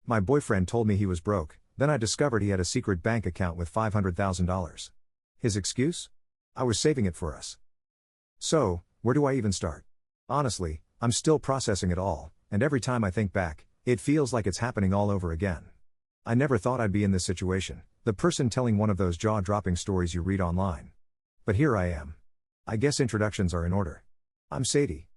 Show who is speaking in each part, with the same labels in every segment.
Speaker 1: My boyfriend told me he was broke, then I discovered he had a secret bank account with $500,000. His excuse? I was saving it for us. So, where do I even start? Honestly, I'm still processing it all, and every time I think back, it feels like it's happening all over again. I never thought I'd be in this situation, the person telling one of those jaw-dropping stories you read online. But here I am. I guess introductions are in order. I'm Sadie.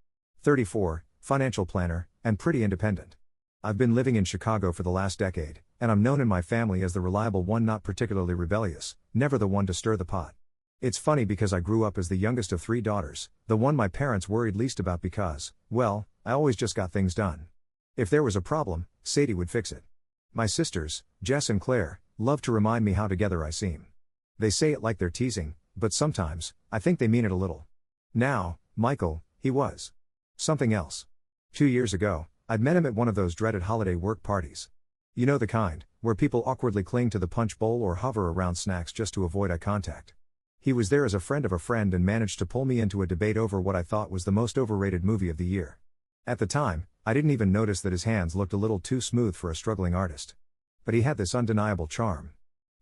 Speaker 1: 34, financial planner, and pretty independent. I've been living in Chicago for the last decade, and I'm known in my family as the reliable one, not particularly rebellious, never the one to stir the pot. It's funny because I grew up as the youngest of 3 daughters, the one my parents worried least about because, well, I always just got things done. If there was a problem, Sadie would fix it. My sisters, Jess and Claire, love to remind me how together I seem. They say it like they're teasing, but sometimes, I think they mean it a little. Now, Michael, he was something else. 2 years ago, I'd met him at one of those dreaded holiday work parties. You know the kind, where people awkwardly cling to the punch bowl or hover around snacks just to avoid eye contact. He was there as a friend of a friend and managed to pull me into a debate over what I thought was the most overrated movie of the year. At the time, I didn't even notice that his hands looked a little too smooth for a struggling artist. But he had this undeniable charm.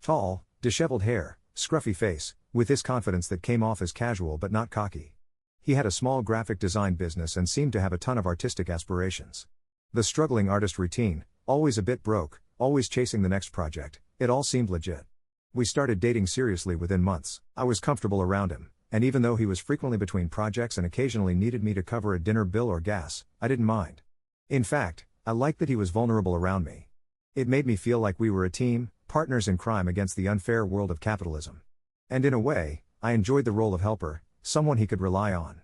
Speaker 1: Tall, disheveled hair, scruffy face, with this confidence that came off as casual but not cocky. He had a small graphic design business and seemed to have a ton of artistic aspirations. The struggling artist routine, always a bit broke, always chasing the next project, it all seemed legit. We started dating seriously within months. I was comfortable around him, and even though he was frequently between projects and occasionally needed me to cover a dinner bill or gas, I didn't mind. In fact, I liked that he was vulnerable around me. It made me feel like we were a team, partners in crime against the unfair world of capitalism. And in a way, I enjoyed the role of helper, someone he could rely on.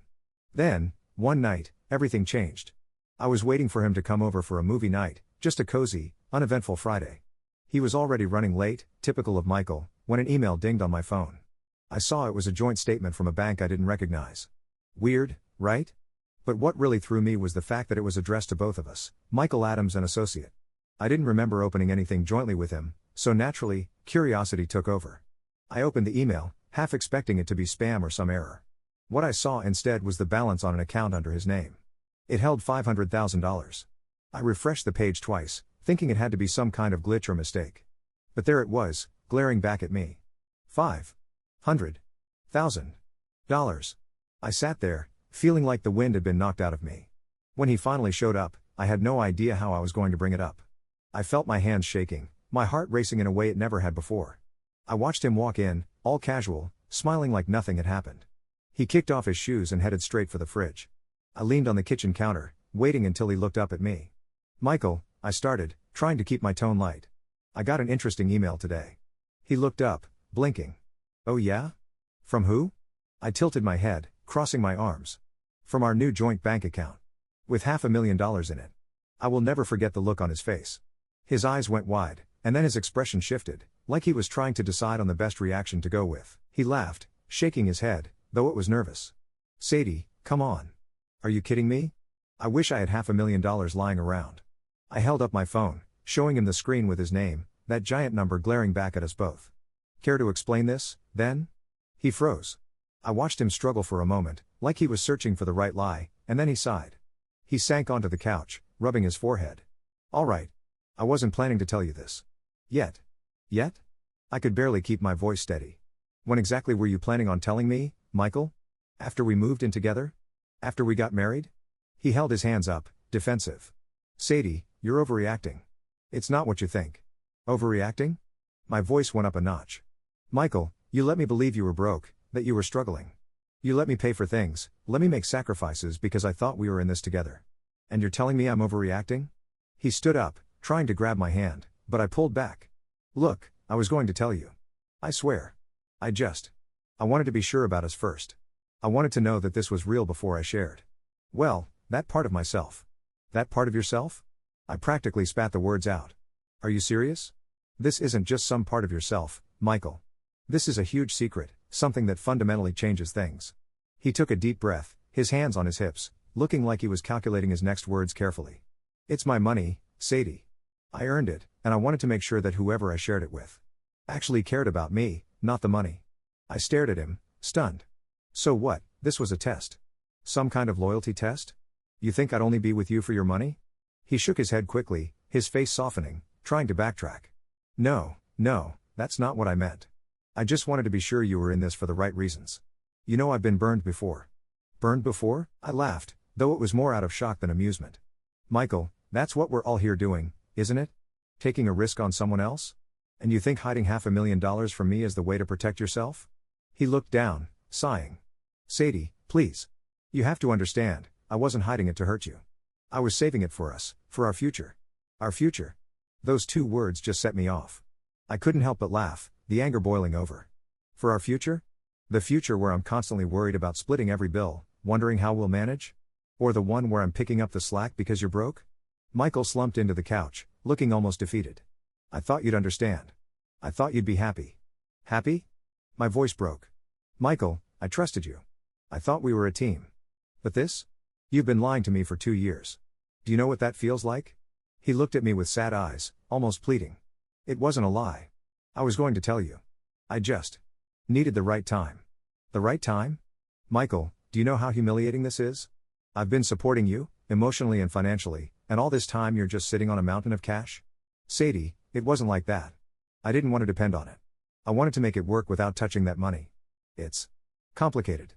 Speaker 1: Then, one night, everything changed. I was waiting for him to come over for a movie night, just a cozy, uneventful Friday. He was already running late, typical of Michael, when an email dinged on my phone. I saw it was a joint statement from a bank I didn't recognize. Weird, right? But what really threw me was the fact that it was addressed to both of us, Michael Adams and Associate. I didn't remember opening anything jointly with him, so naturally, curiosity took over. I opened the email, half expecting it to be spam or some error. What I saw instead was the balance on an account under his name. It held $500,000. I refreshed the page twice, thinking it had to be some kind of glitch or mistake. But there it was, glaring back at me. $500,000. I sat there, feeling like the wind had been knocked out of me. When he finally showed up, I had no idea how I was going to bring it up. I felt my hands shaking, my heart racing in a way it never had before. I watched him walk in, all casual, smiling like nothing had happened. He kicked off his shoes and headed straight for the fridge. I leaned on the kitchen counter, waiting until he looked up at me. Michael, I started, trying to keep my tone light. I got an interesting email today. He looked up, blinking. Oh yeah? From who? I tilted my head, crossing my arms. From our new joint bank account. With $500,000 in it. I will never forget the look on his face. His eyes went wide, and then his expression shifted, like he was trying to decide on the best reaction to go with. He laughed, shaking his head, though it was nervous. Sadie, come on. Are you kidding me? I wish I had $500,000 lying around. I held up my phone, showing him the screen with his name, that giant number glaring back at us both. Care to explain this, then? He froze. I watched him struggle for a moment, like he was searching for the right lie, and then he sighed. He sank onto the couch, rubbing his forehead. All right. I wasn't planning to tell you this. Yet? Yet? I could barely keep my voice steady. When exactly were you planning on telling me, Michael? After we moved in together? After we got married? He held his hands up, defensive. Sadie, you're overreacting. It's not what you think. Overreacting? My voice went up a notch. Michael, you let me believe you were broke, that you were struggling. You let me pay for things, let me make sacrifices because I thought we were in this together. And you're telling me I'm overreacting? He stood up, trying to grab my hand, but I pulled back. Look, I was going to tell you. I swear. I wanted to be sure about us first. I wanted to know that this was real before I shared. Well, that part of myself. That part of yourself? I practically spat the words out. Are you serious? This isn't just some part of yourself, Michael. This is a huge secret, something that fundamentally changes things. He took a deep breath, his hands on his hips, looking like he was calculating his next words carefully. It's my money, Sadie. I earned it, and I wanted to make sure that whoever I shared it with actually cared about me, not the money. I stared at him, stunned. So what, this was a test? Some kind of loyalty test? You think I'd only be with you for your money? He shook his head quickly, his face softening, trying to backtrack. No, that's not what I meant. I just wanted to be sure you were in this for the right reasons. You know, I've been burned before. Burned before? I laughed, though it was more out of shock than amusement. Michael, that's what we're all here doing, isn't it? Taking a risk on someone else? And you think hiding $500,000 from me is the way to protect yourself? He looked down, sighing. Sadie, please. You have to understand, I wasn't hiding it to hurt you. I was saving it for us, for our future. Our future. Those two words just set me off. I couldn't help but laugh, the anger boiling over. For our future? The future where I'm constantly worried about splitting every bill, wondering how we'll manage? Or the one where I'm picking up the slack because you're broke? Michael slumped into the couch, looking almost defeated. I thought you'd understand. I thought you'd be happy. Happy? My voice broke. Michael, I trusted you. I thought we were a team. But this? You've been lying to me for 2 years. Do you know what that feels like? He looked at me with sad eyes, almost pleading. It wasn't a lie. I was going to tell you. I just needed the right time. The right time? Michael, do you know how humiliating this is? I've been supporting you, emotionally and financially, and all this time you're just sitting on a mountain of cash? Sadie, it wasn't like that. I didn't want to depend on it. I wanted to make it work without touching that money. It's complicated.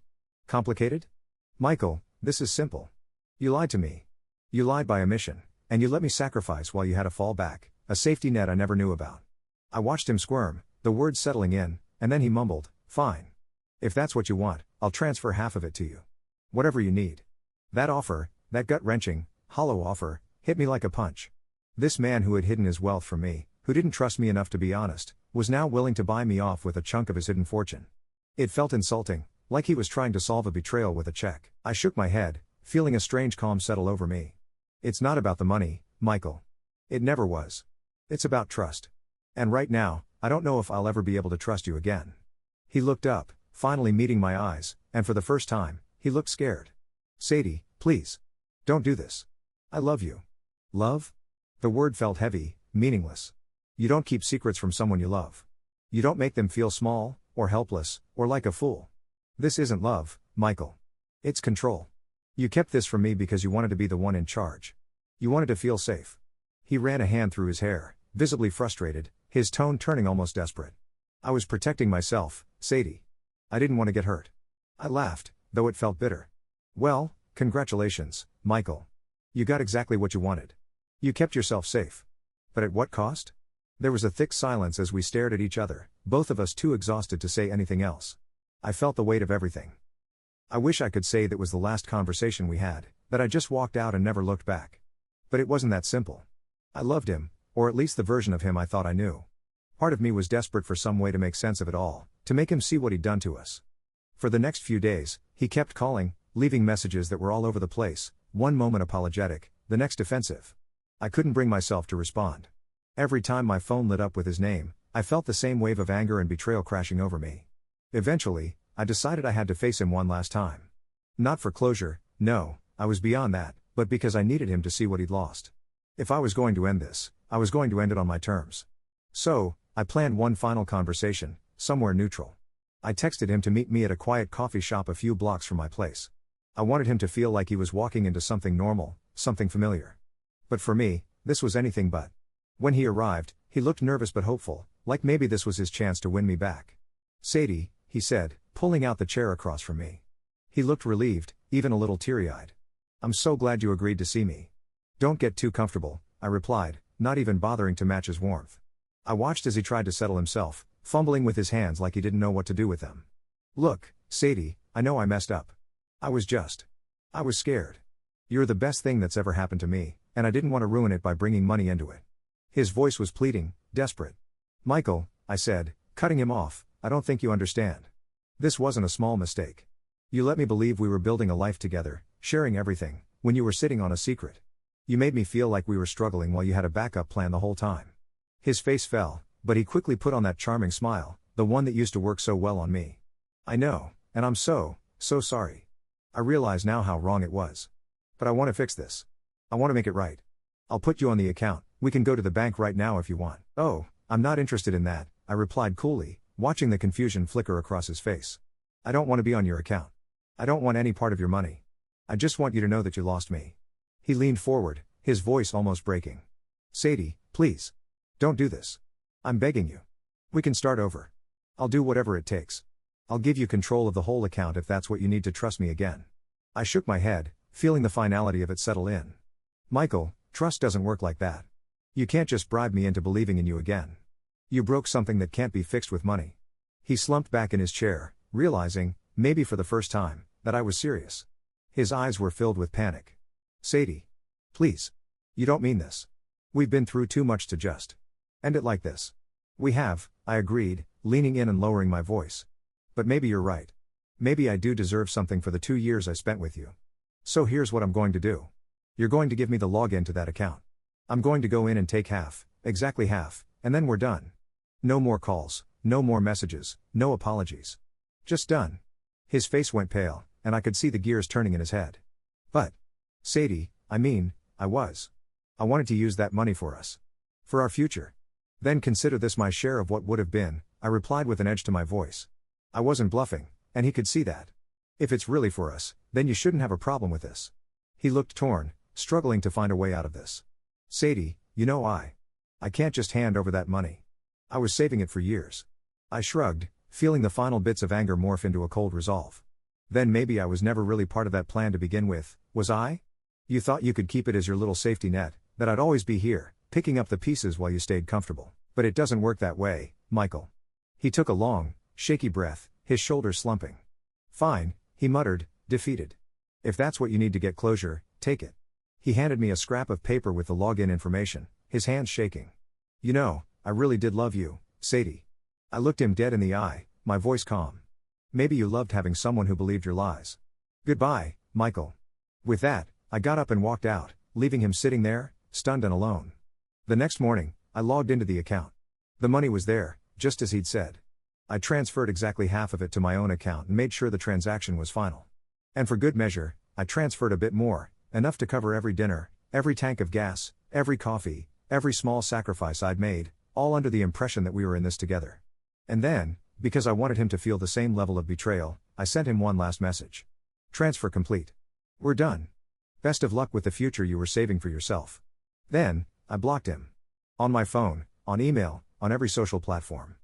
Speaker 1: Complicated? Michael, this is simple. You lied to me. You lied by omission, and you let me sacrifice while you had a fallback, a safety net I never knew about. I watched him squirm, the words settling in, and then he mumbled, fine. If that's what you want, I'll transfer half of it to you. Whatever you need. That offer, that gut-wrenching, hollow offer, hit me like a punch. This man who had hidden his wealth from me, who didn't trust me enough to be honest, was now willing to buy me off with a chunk of his hidden fortune. It felt insulting, like he was trying to solve a betrayal with a check. I shook my head, feeling a strange calm settle over me. It's not about the money, Michael. It never was. It's about trust. And right now, I don't know if I'll ever be able to trust you again. He looked up, finally meeting my eyes, and for the first time, he looked scared. Sadie, please. Don't do this. I love you. Love? The word felt heavy, meaningless. You don't keep secrets from someone you love. You don't make them feel small, or helpless, or like a fool. This isn't love, Michael. It's control. You kept this from me because you wanted to be the one in charge. You wanted to feel safe. He ran a hand through his hair, visibly frustrated, his tone turning almost desperate. I was protecting myself, Sadie. I didn't want to get hurt. I laughed, though it felt bitter. Well, congratulations, Michael. You got exactly what you wanted. You kept yourself safe. But at what cost? There was a thick silence as we stared at each other, both of us too exhausted to say anything else. I felt the weight of everything. I wish I could say that was the last conversation we had, that I just walked out and never looked back. But it wasn't that simple. I loved him, or at least the version of him I thought I knew. Part of me was desperate for some way to make sense of it all, to make him see what he'd done to us. For the next few days, he kept calling, leaving messages that were all over the place, one moment apologetic, the next defensive. I couldn't bring myself to respond. Every time my phone lit up with his name, I felt the same wave of anger and betrayal crashing over me. Eventually, I decided I had to face him one last time. Not for closure, no, I was beyond that, but because I needed him to see what he'd lost. If I was going to end this, I was going to end it on my terms. So, I planned one final conversation, somewhere neutral. I texted him to meet me at a quiet coffee shop a few blocks from my place. I wanted him to feel like he was walking into something normal, something familiar. But for me, this was anything but. When he arrived, he looked nervous but hopeful, like maybe this was his chance to win me back. Sadie, he said, pulling out the chair across from me. He looked relieved, even a little teary-eyed. I'm so glad you agreed to see me. Don't get too comfortable, I replied, not even bothering to match his warmth. I watched as he tried to settle himself, fumbling with his hands like he didn't know what to do with them. Look, Sadie, I know I messed up. I was scared. You're the best thing that's ever happened to me, and I didn't want to ruin it by bringing money into it. His voice was pleading, desperate. Michael, I said, cutting him off, I don't think you understand. This wasn't a small mistake. You let me believe we were building a life together, sharing everything, when you were sitting on a secret. You made me feel like we were struggling while you had a backup plan the whole time. His face fell, but he quickly put on that charming smile, the one that used to work so well on me. I know, and I'm so sorry. I realize now how wrong it was. But I want to fix this. I want to make it right. I'll put you on the account, we can go to the bank right now if you want. Oh, I'm not interested in that, I replied coolly, watching the confusion flicker across his face. I don't want to be on your account. I don't want any part of your money. I just want you to know that you lost me. He leaned forward, his voice almost breaking. Sadie, please. Don't do this. I'm begging you. We can start over. I'll do whatever it takes. I'll give you control of the whole account if that's what you need to trust me again. I shook my head, feeling the finality of it settle in. Michael, trust doesn't work like that. You can't just bribe me into believing in you again. You broke something that can't be fixed with money. He slumped back in his chair, realizing, maybe for the first time, that I was serious. His eyes were filled with panic. Sadie. Please. You don't mean this. We've been through too much to just end it like this. We have, I agreed, leaning in and lowering my voice. But maybe you're right. Maybe I do deserve something for the 2 years I spent with you. So here's what I'm going to do. You're going to give me the login to that account. I'm going to go in and take half, exactly half, and then we're done. No more calls, no more messages, no apologies. Just done. His face went pale, and I could see the gears turning in his head. But, Sadie, I wanted to use that money for us. For our future. Then consider this my share of what would have been, I replied with an edge to my voice. I wasn't bluffing, and he could see that. If it's really for us, then you shouldn't have a problem with this. He looked torn, struggling to find a way out of this. Sadie, you know I can't just hand over that money. I was saving it for years. I shrugged, feeling the final bits of anger morph into a cold resolve. Then maybe I was never really part of that plan to begin with, was I? You thought you could keep it as your little safety net, that I'd always be here, picking up the pieces while you stayed comfortable. But it doesn't work that way, Michael. He took a long, shaky breath, his shoulders slumping. Fine, he muttered, defeated. If that's what you need to get closure, take it. He handed me a scrap of paper with the login information, his hands shaking. You know, I really did love you, Sadie. I looked him dead in the eye, my voice calm. Maybe you loved having someone who believed your lies. Goodbye, Michael. With that, I got up and walked out, leaving him sitting there, stunned and alone. The next morning, I logged into the account. The money was there, just as he'd said. I transferred exactly half of it to my own account and made sure the transaction was final. And for good measure, I transferred a bit more, enough to cover every dinner, every tank of gas, every coffee, every small sacrifice I'd made, all under the impression that we were in this together. And then, because I wanted him to feel the same level of betrayal, I sent him one last message. Transfer complete. We're done. Best of luck with the future you were saving for yourself. Then, I blocked him. On my phone, on email, on every social platform.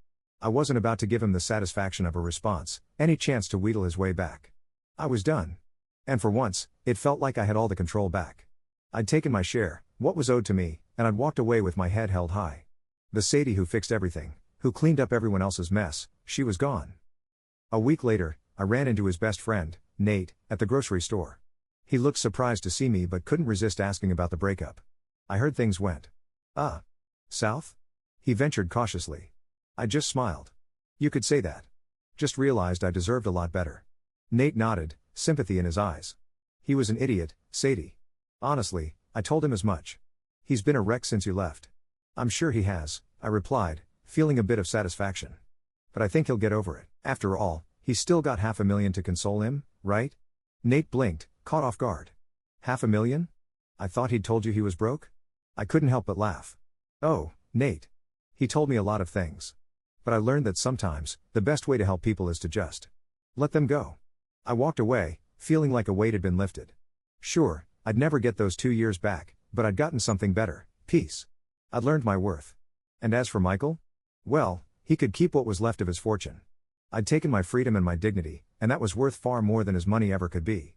Speaker 1: I wasn't about to give him the satisfaction of a response, any chance to wheedle his way back. I was done. And for once, it felt like I had all the control back. I'd taken my share, what was owed to me, and I'd walked away with my head held high. The Sadie who fixed everything, who cleaned up everyone else's mess, she was gone. A week later, I ran into his best friend, Nate, at the grocery store. He looked surprised to see me but couldn't resist asking about the breakup. I heard things went south? He ventured cautiously. I just smiled. You could say that. Just realized I deserved a lot better. Nate nodded, sympathy in his eyes. He was an idiot, Sadie. Honestly, I told him as much. He's been a wreck since you left. I'm sure he has, I replied, feeling a bit of satisfaction. But I think he'll get over it. After all, he's still got $500,000 to console him, right? Nate blinked, caught off guard. $500,000? I thought he'd told you he was broke? I couldn't help but laugh. Oh, Nate. He told me a lot of things. But I learned that sometimes, the best way to help people is to just let them go. I walked away, feeling like a weight had been lifted. Sure, I'd never get those 2 years back, but I'd gotten something better, peace. I'd learned my worth. And as for Michael? Well, he could keep what was left of his fortune. I'd taken my freedom and my dignity, and that was worth far more than his money ever could be.